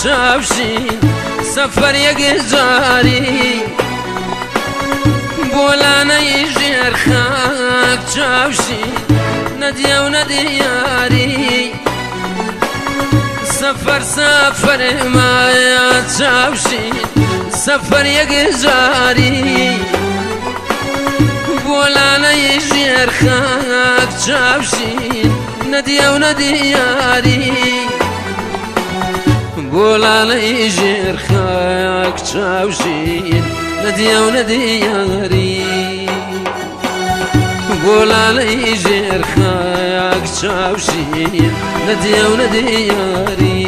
چاوشین سفر یەکجاری بۆلانەی ژێر خاک چاوشین نەدیە و نەدیاری سفر سفر مایە چاوشین سفر یەکجاری بۆلانەی ژێر خاک چاوشین نەدیە و نەدیاری بۆلانەی ژێر خاک چاوشین نەدیە و نەدیاری بۆلانەی ژێر خاک چاوشین نەدیە و نەدیاری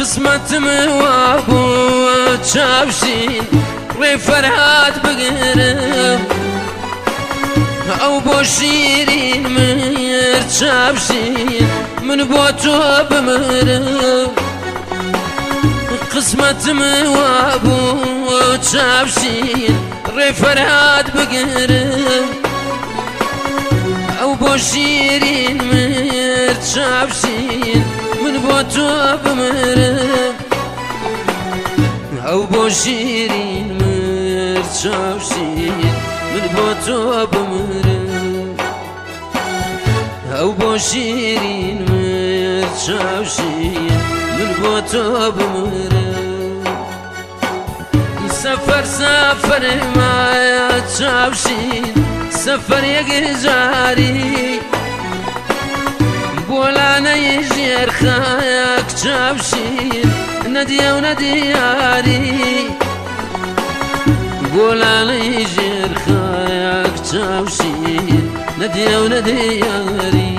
قسمتم وابو چاوشین ڕێ فەرهاد بگرم ئەو بۆ شیرین مرد چاوشین من بۆ تۆ بمرم قسمتم وابو چاوشین ڕێ فەرهاد بگرم ئەو بۆ شیرین مرد چاوشین من بۆ تۆ بمرم ئەو بۆ شیرین مرد چاوشین من بۆ تۆ بمرم ئەو بۆ شیرین مرد چاوشین من بۆ تۆ بمرم سەفەر سەفەر مایە چاوشین سەفەر یەکجاری بۆلانەی ژێر خاک چاوشین نەدیە و نەدیاری بۆلانەی ژێر خاک چاوشین نەدیە و نەدیاری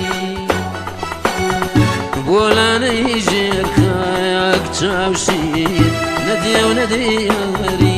بۆلانەی ژێر خاک چاوشین نەدیە و نەدیاری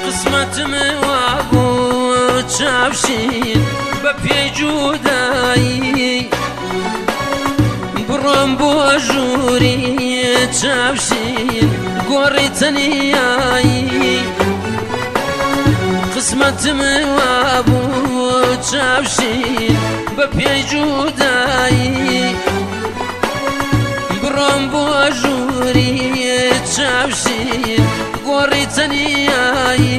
قسمتم وابو چاوشین بە پێی جودایی بڕۆم بۆ ژووری چاوشین گۆڕی تەنیایی قسمتم وابو چاوشین بە پێی جودایی بڕۆم بۆ ژووری چاوشین گۆڕی تەنیایی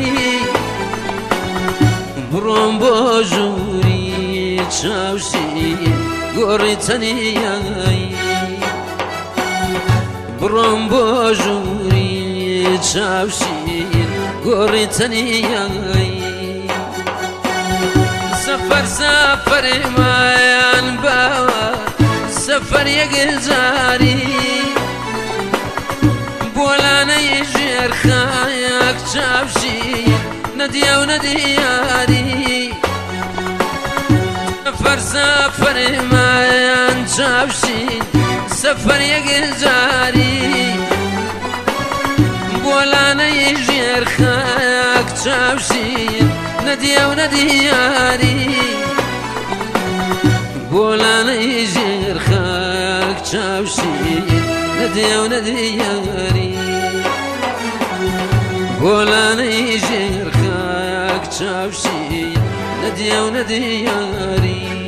بڕۆم بۆ ژووری چاوشین گۆڕی تەنیایی بڕۆم بۆ ژووری چاوشین گۆڕی تەنیایی سەفەر سەفەر مایان باوە سەفەر یەکجاری بۆلانەی ژێر خاک چاوشین نەدیە و نەدیاری سەفەر سەفەر مایان چاوشین سەفەر یەکجاری بۆلانەی ژێر خاک چاوشین نەدیە و نەدیاری بۆلانەی ژێر خاک چاوشین نەدیە و نەدیاری بۆلانەی ژێر خاک چاوشین نەدیە و نەدیاری